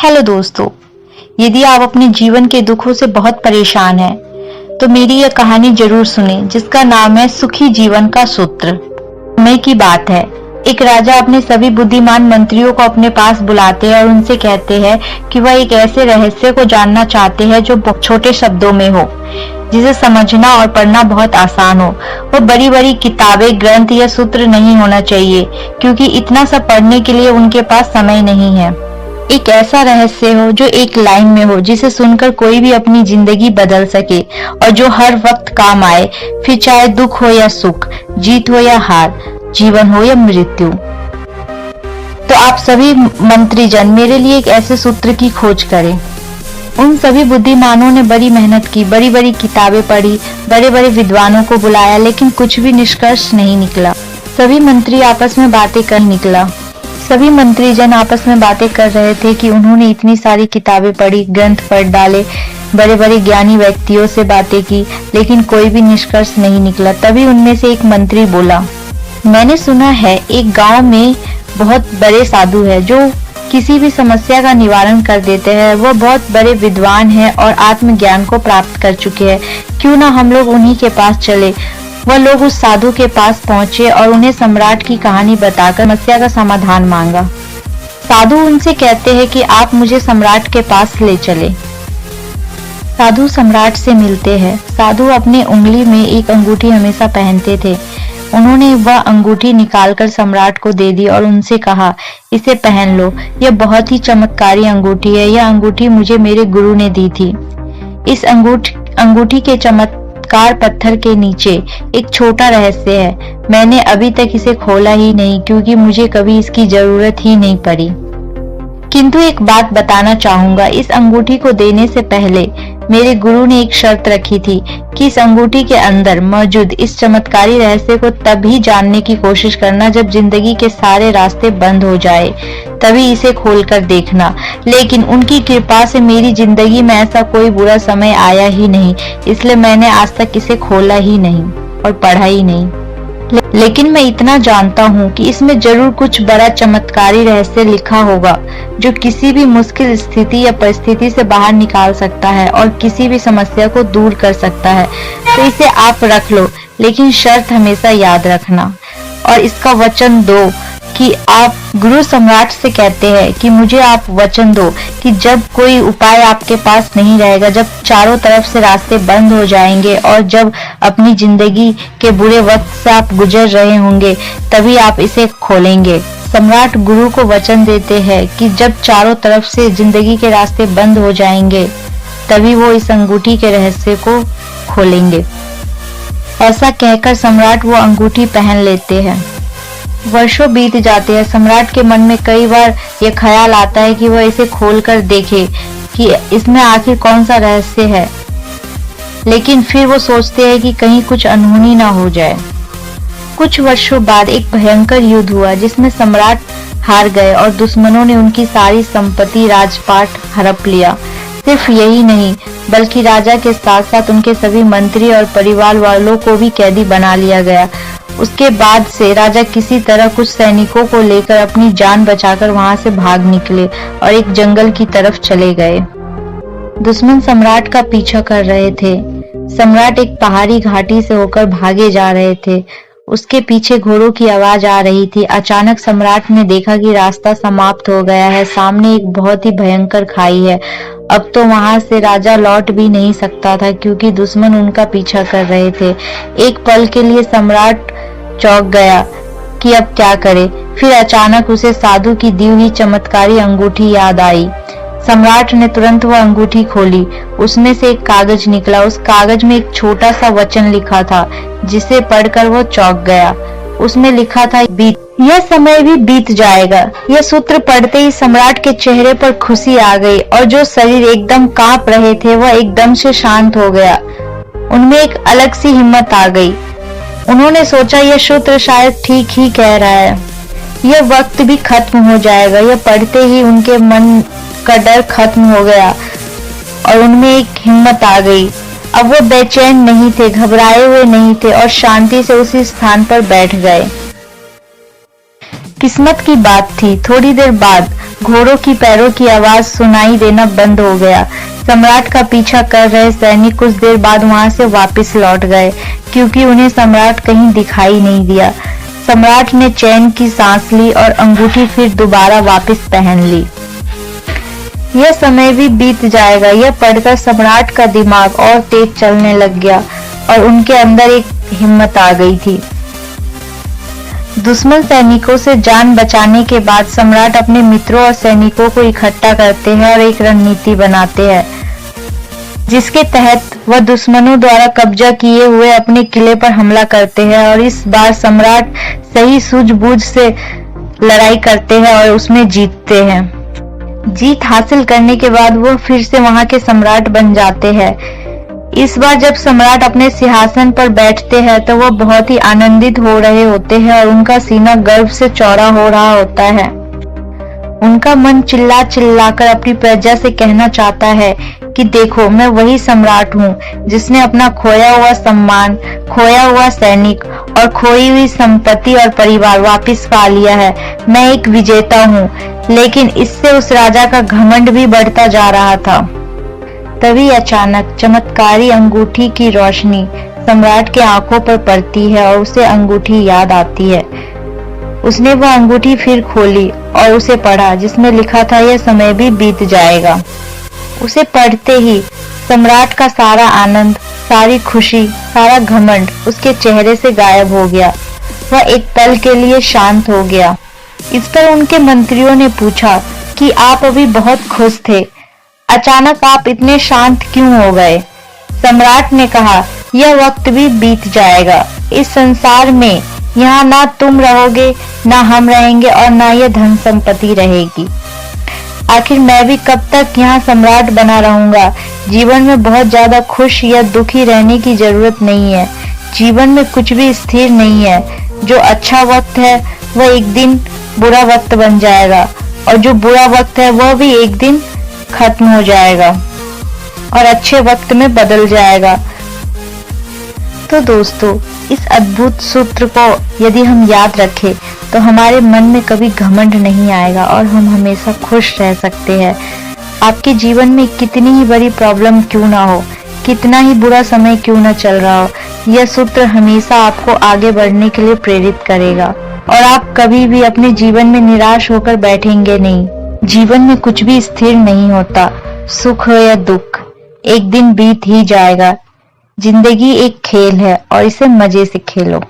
Hello दोस्तों, यदि आप अपने जीवन के दुखों से बहुत परेशान हैं, तो मेरी यह कहानी जरूर सुनें जिसका नाम है सुखी जीवन का सूत्र। समय की बात है, एक राजा अपने सभी बुद्धिमान मंत्रियों को अपने पास बुलाते हैं और उनसे कहते हैं कि वह एक ऐसे रहस्य को जानना चाहते हैं जो बहुत छोटे शब्दों में हो, जिसे समझना और पढ़ना बहुत आसान हो। वो बड़ी बड़ी किताबें, ग्रंथ या सूत्र नहीं होना चाहिए, क्योंकि इतना सब पढ़ने के लिए उनके पास समय नहीं है। एक ऐसा रहस्य हो जो एक लाइन में हो, जिसे सुनकर कोई भी अपनी जिंदगी बदल सके और जो हर वक्त काम आए, फिर चाहे दुख हो या सुख, जीत हो या हार, जीवन हो या मृत्यु। तो आप सभी मंत्रीजन मेरे लिए एक ऐसे सूत्र की खोज करें। उन सभी बुद्धिमानों ने बड़ी मेहनत की, बड़ी बड़ी किताबें पढ़ी, बड़े बड़े विद्वानों को बुलाया, लेकिन कुछ भी निष्कर्ष नहीं निकला। सभी मंत्री आपस में बातें कर निकला। सभी मंत्रीजन आपस में बातें कर रहे थे कि उन्होंने इतनी सारी किताबें पढ़ी, ग्रंथ पढ़ डाले, बड़े बड़े ज्ञानी व्यक्तियों से बातें की, लेकिन कोई भी निष्कर्ष नहीं निकला। तभी उनमें से एक मंत्री बोला, मैंने सुना है एक गांव में बहुत बड़े साधु है जो किसी भी समस्या का निवारण कर देते हैं। वो बहुत बड़े विद्वान हैं और आत्मज्ञान को प्राप्त कर चुके हैं। क्यों ना हम लोग उन्हीं के पास चले। वह लोग उस साधु के पास पहुंचे और उन्हें सम्राट की कहानी बताकर समस्या का समाधान मांगा। साधु उनसे कहते हैं कि आप मुझे सम्राट के पास ले चले। साधु सम्राट से मिलते हैं। साधु अपने उंगली में एक अंगूठी हमेशा पहनते थे। उन्होंने वह अंगूठी निकालकर सम्राट को दे दी और उनसे कहा, इसे पहन लो, यह बहुत ही चमत्कारी अंगूठी है। यह अंगूठी मुझे मेरे गुरु ने दी थी। इस अंगूठी के चमत्कार पत्थर के नीचे एक छोटा रहस्य है। मैंने अभी तक इसे खोला ही नहीं, क्योंकि मुझे कभी इसकी जरूरत ही नहीं पड़ी। किंतु एक बात बताना चाहूंगा, इस अंगूठी को देने से पहले मेरे गुरु ने एक शर्त रखी थी कि इस अंगूठी के अंदर मौजूद इस चमत्कारी रहस्य को तभी जानने की कोशिश करना जब जिंदगी के सारे रास्ते बंद हो जाए, तभी इसे खोलकर देखना। लेकिन उनकी कृपा से मेरी जिंदगी में ऐसा कोई बुरा समय आया ही नहीं, इसलिए मैंने आज तक इसे खोला ही नहीं और पढ़ा ही नहीं। लेकिन मैं इतना जानता हूँ कि इसमें जरूर कुछ बड़ा चमत्कारी रहस्य लिखा होगा जो किसी भी मुश्किल स्थिति या परिस्थिति से बाहर निकाल सकता है और किसी भी समस्या को दूर कर सकता है। तो इसे आप रख लो, लेकिन शर्त हमेशा याद रखना और इसका वचन दो कि आप गुरु सम्राट से कहते हैं कि मुझे आप वचन दो कि जब कोई उपाय आपके पास नहीं रहेगा, जब चारों तरफ से रास्ते बंद हो जाएंगे और जब अपनी जिंदगी के बुरे वक्त से आप गुजर रहे होंगे, तभी आप इसे खोलेंगे। सम्राट गुरु को वचन देते हैं कि जब चारों तरफ से जिंदगी के रास्ते बंद हो जाएंगे, तभी वो इस अंगूठी के रहस्य को खोलेंगे। ऐसा कहकर सम्राट वो अंगूठी पहन लेते हैं। वर्षों बीत जाते हैं। सम्राट के मन में कई बार यह ख्याल आता है कि वह इसे खोलकर देखे कि इसमें आखिर कौन सा रहस्य है, लेकिन फिर वो सोचते हैं कि कहीं कुछ अनहोनी ना हो जाए। कुछ वर्षों बाद एक भयंकर युद्ध हुआ जिसमें सम्राट हार गए और दुश्मनों ने उनकी सारी संपत्ति, राजपाट हड़प लिया। सिर्फ यही नहीं, बल्कि राजा के साथ साथ उनके सभी मंत्री और परिवार वालों को भी कैदी बना लिया गया। उसके बाद से राजा किसी तरह कुछ सैनिकों को लेकर अपनी जान बचाकर वहां से भाग निकले और एक जंगल की तरफ चले गए। दुश्मन सम्राट का पीछा कर रहे थे। सम्राट एक पहाड़ी घाटी से होकर भागे जा रहे थे। उसके पीछे घोड़ों की आवाज आ रही थी। अचानक सम्राट ने देखा कि रास्ता समाप्त हो गया है। सामने एक बहुत ही भयंकर खाई है। अब तो वहां से राजा लौट भी नहीं सकता था, क्योंकि दुश्मन उनका पीछा कर रहे थे। एक पल के लिए सम्राट चौंक गया कि अब क्या करे। फिर अचानक उसे साधु की दी हुई चमत्कारी अंगूठी याद आई। सम्राट ने तुरंत वह अंगूठी खोली। उसमें से एक कागज निकला। उस कागज में एक छोटा सा वचन लिखा था, जिसे पढ़कर वो चौंक गया। उसमें लिखा था, यह समय भी बीत जाएगा। यह सूत्र पढ़ते ही सम्राट के चेहरे पर खुशी आ गई और जो शरीर एकदम कांप रहे थे वह एकदम से शांत हो गया। उनमें एक अलग सी हिम्मत आ गई। उन्होंने सोचा, यह सूत्र शायद ठीक ही कह रहा है। यह वक्त भी खत्म हो जाएगा। यह पढ़ते ही उनके मन का डर खत्म हो गया और उनमें एक हिम्मत आ गई। अब वो बेचैन नहीं थे, घबराए हुए नहीं थे और शांति से उसी स्थान पर बैठ गए। किस्मत की बात थी, थोड़ी देर बाद घोड़ों की पैरों की आवाज सुनाई देना बंद हो गया। सम्राट का पीछा कर रहे सैनिक कुछ देर बाद वहां से वापस लौट गए, क्योंकि उन्हें सम्राट कहीं दिखाई नहीं दिया। सम्राट ने चैन की सांस ली और अंगूठी फिर दोबारा वापस पहन ली। यह समय भी बीत जाएगा, यह पढ़कर सम्राट का दिमाग और तेज चलने लग गया और उनके अंदर एक हिम्मत आ गई थी। दुश्मन सैनिकों से जान बचाने के बाद सम्राट अपने मित्रों और सैनिकों को इकट्ठा करते हैं और एक रणनीति बनाते हैं, जिसके तहत वह दुश्मनों द्वारा कब्जा किए हुए अपने किले पर हमला करते हैं। और इस बार सम्राट सही सूझबूझ से लड़ाई करते हैं और उसमें जीतते हैं। जीत हासिल करने के बाद वह फिर से वहां के सम्राट बन जाते हैं। इस बार जब सम्राट अपने सिंहासन पर बैठते हैं तो वह बहुत ही आनंदित हो रहे होते हैं और उनका सीना गर्व से चौड़ा हो रहा होता है। उनका मन चिल्ला चिल्लाकर अपनी प्रजा से कहना चाहता है कि देखो, मैं वही सम्राट हूँ जिसने अपना खोया हुआ सम्मान, खोया हुआ सैनिक और खोई हुई संपत्ति और परिवार वापस पा लिया है। मैं एक विजेता हूँ। लेकिन इससे उस राजा का घमंड भी बढ़ता जा रहा था। तभी अचानक चमत्कारी अंगूठी की रोशनी सम्राट के आंखों पर पड़ती है और उसे अंगूठी याद आती है। उसने वह अंगूठी फिर खोली और उसे पढ़ा, जिसमें लिखा था यह समय भी बीत जाएगा। उसे पढ़ते ही सम्राट का सारा आनंद, सारी खुशी, सारा घमंड उसके चेहरे से गायब हो गया। वह एक पल के लिए शांत हो गया। इस पर उनके मंत्रियों ने पूछा कि आप अभी बहुत खुश थे, अचानक आप इतने शांत क्यों हो गए? सम्राट ने कहा, यह वक्त भी बीत जाएगा। इस संसार में यहाँ ना तुम रहोगे, ना हम रहेंगे और ना यह धन संपत्ति रहेगी। आखिर मैं भी कब तक यहाँ सम्राट बना रहूंगा? जीवन में बहुत ज्यादा खुश या दुखी रहने की जरूरत नहीं है। जीवन में कुछ भी स्थिर नहीं है। जो अच्छा वक्त है वह एक दिन बुरा वक्त बन जाएगा और जो बुरा वक्त है वह भी एक दिन खत्म हो जाएगा और अच्छे वक्त में बदल जाएगा। तो दोस्तों, इस अद्भुत सूत्र को यदि हम याद रखें तो हमारे मन में कभी घमंड नहीं आएगा और हम हमेशा खुश रह सकते हैं। आपके जीवन में कितनी ही बड़ी प्रॉब्लम क्यों ना हो, कितना ही बुरा समय क्यों ना चल रहा हो, यह सूत्र हमेशा आपको आगे बढ़ने के लिए प्रेरित करेगा और आप कभी भी अपने जीवन में निराश होकर बैठेंगे नहीं। जीवन में कुछ भी स्थिर नहीं होता, सुख हो या दुख, एक दिन बीत ही जाएगा। जिंदगी एक खेल है और इसे मजे से खेलो।